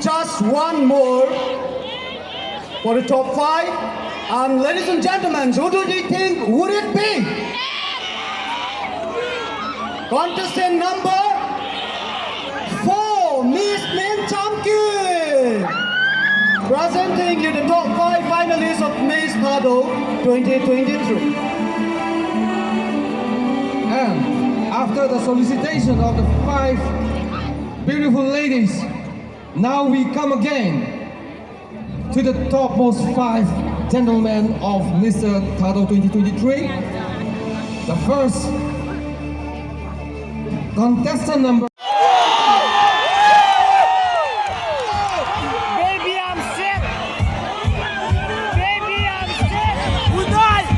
Just one more for the top 5. And ladies and gentlemen, who do you think would it be? Contestant number 4, Miss Min Chamkin. Presenting you the top 5 finalists of Miss Thado 2023. And after the solicitation of the 5 beautiful ladies, now we come again to the topmost 5 gentlemen of Mr. Thado 2023. The first contestant number. Baby, I'm sick. Baby, I'm sick. Good night.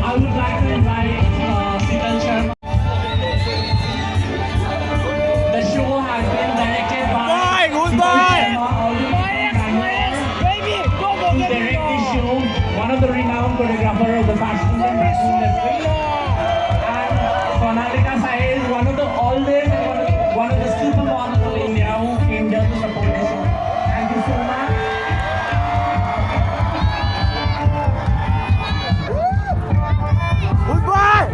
I would like to invite Sitan Sharma. The show has been directed by Goodbye. Baby, he directed this show, one of the renowned choreographer of the fashion industry. And Sonalika Sai is one of the oldest and one of the supermodels of India who came here to support the show. Thank you so much. Goodbye.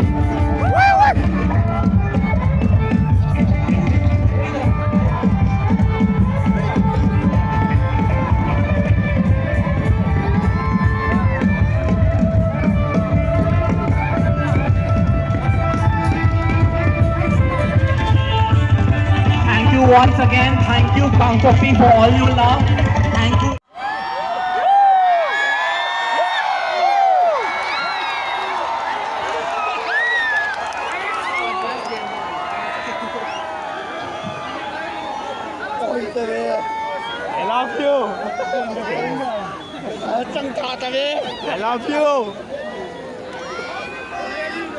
Thank you once again. Thank you, Bangkok, for all you love. Thank you. I love you. I love you.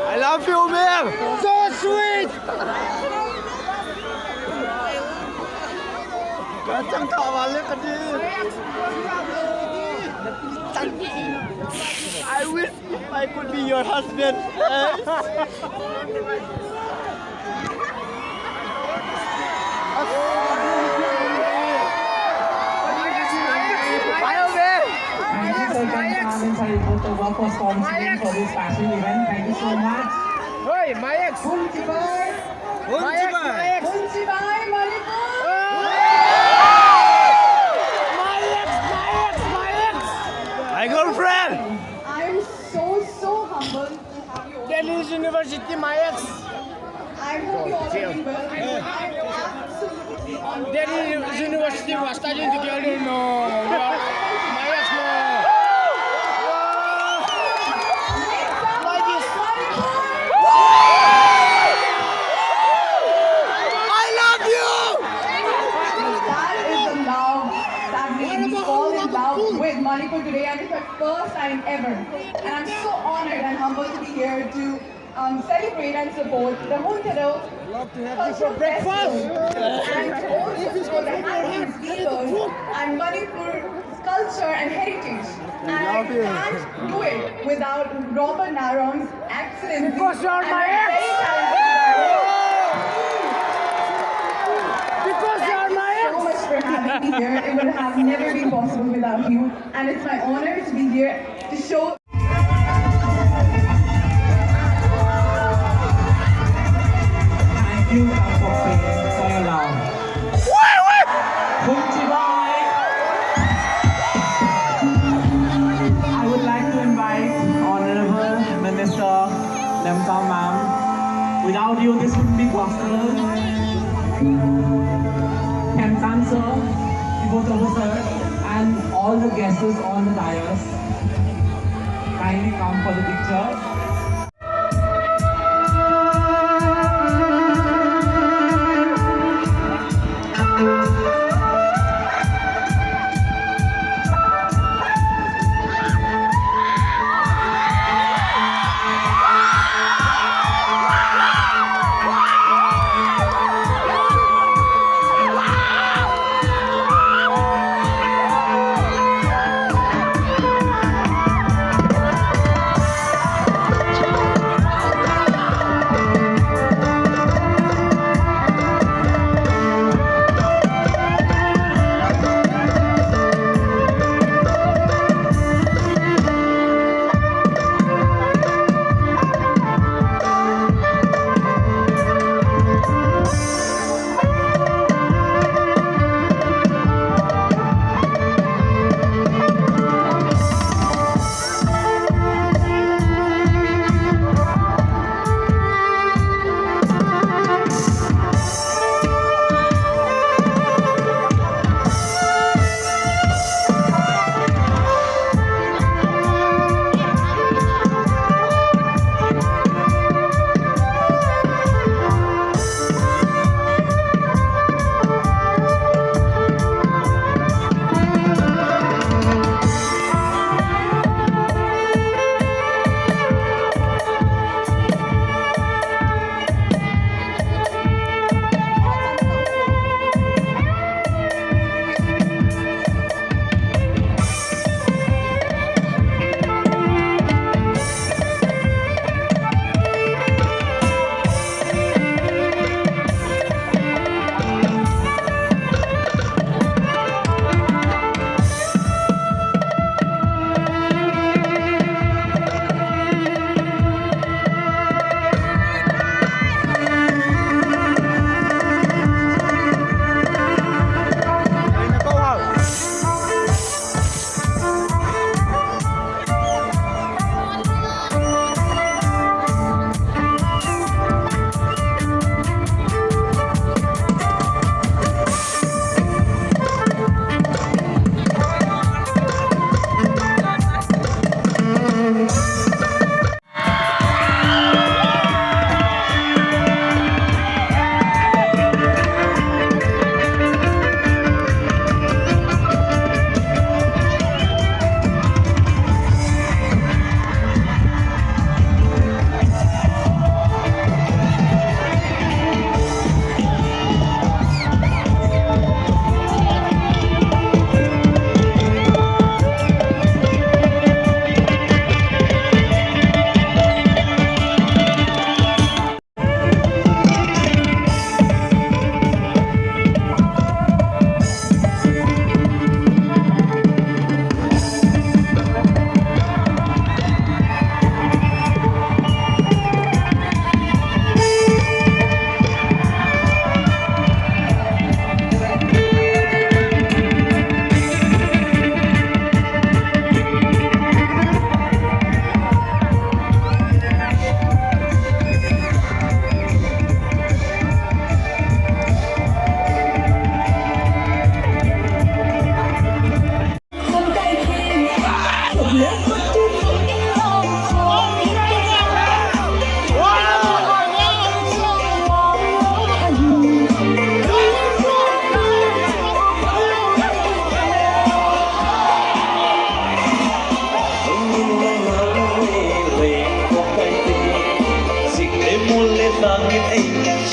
I love you, man. So sweet. I wish I could be your husband. Inside both the work for sponsoring for this fashion event. Thank you so much. Hey, my ex. My girlfriend. I'm so humbled to have you. Delhi University, my ex. I hope you all are doing well. I'm absolutely on. Delhi University was studying together, no. My ex, no. I love you! That is the love that made me fall in love with Manipur today, and it's my first time ever. And I'm so honored and humbled to be here to celebrate and support the Muntaro Cultural Festival and to also show the happenings, ethos, and Manipur's culture and heritage. And I can't do it without Robert Narong's excellence. Because you're my ex. Very talented. Because you're my ex! So much for having me here. It would have never been possible without you. And it's my honor to be here to show. Thank you, Kampopi, for your love. Kunchibai. I would like to invite Honorable Minister Lemkang Ma'am. Without you, this wouldn't be possible. Kemsan sir, Ibotobo sir, and all the guests on the dais. Kindly come for the picture.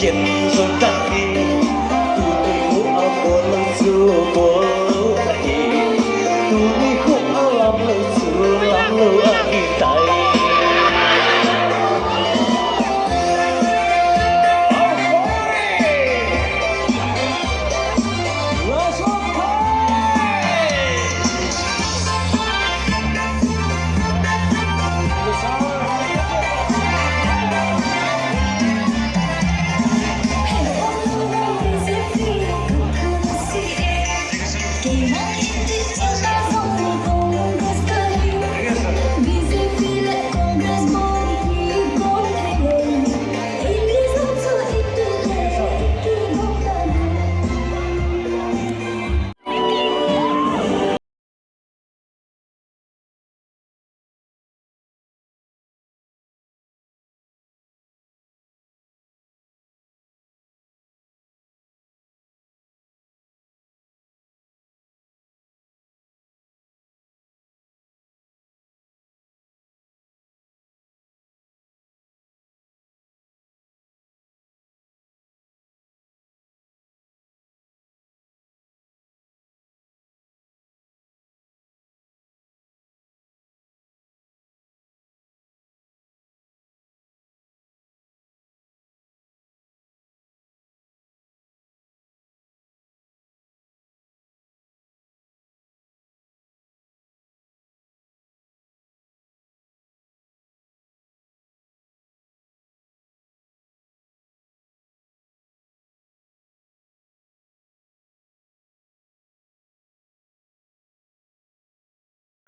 kết rồi ta đi tụi cũng ao buồn lần xưa buồn lâu này tụi cũng ao làm lâu xưa làm lâu anh tay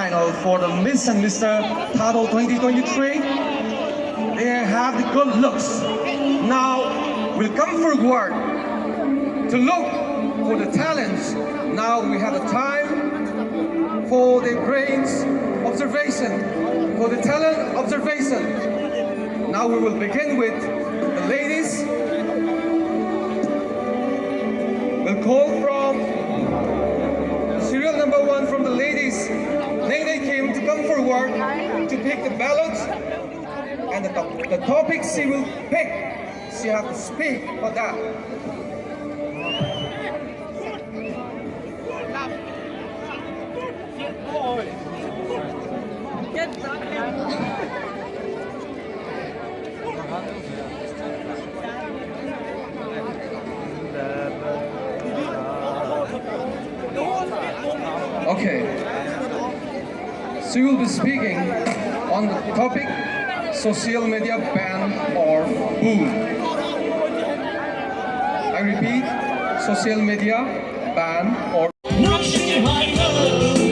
Final for the Miss and Mr. Title 2023. They have the good looks. Now we'll come forward to look for the talents. Now we have the time for the brains observation, for the talent observation. Now we will begin with the ladies. We'll call from serial number 1 from the ladies. Nene Kim to come forward to pick the ballots and the topic she will pick. She has to speak for that. Okay. She will be speaking on the topic social media ban or boom. I repeat, social media ban or Hãy subscribe cho kênh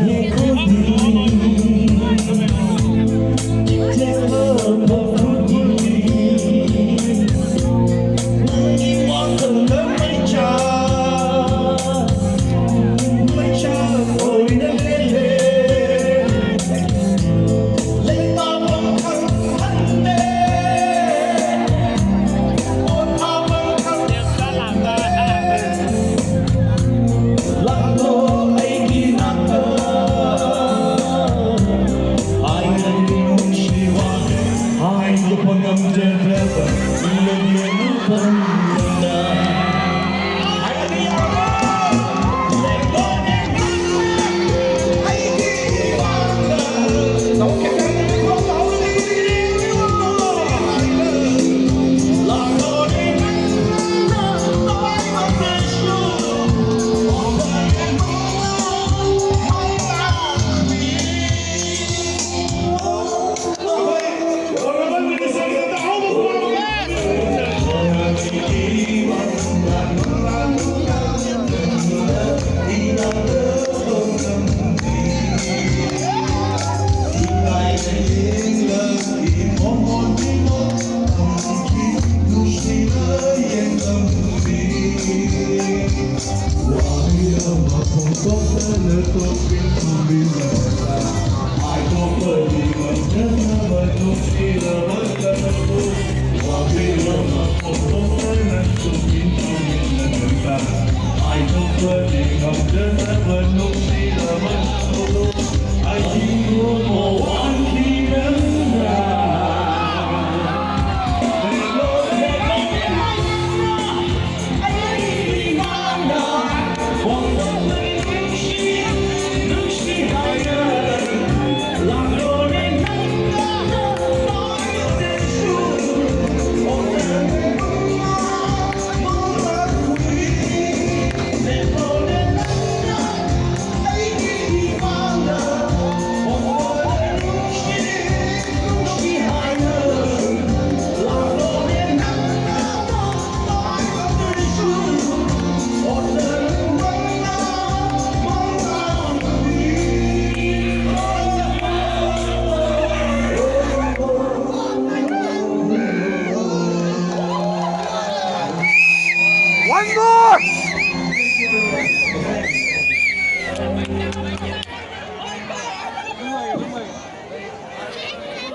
Ghiền Mì Gõ để không bỏ lỡ những video hấp dẫn.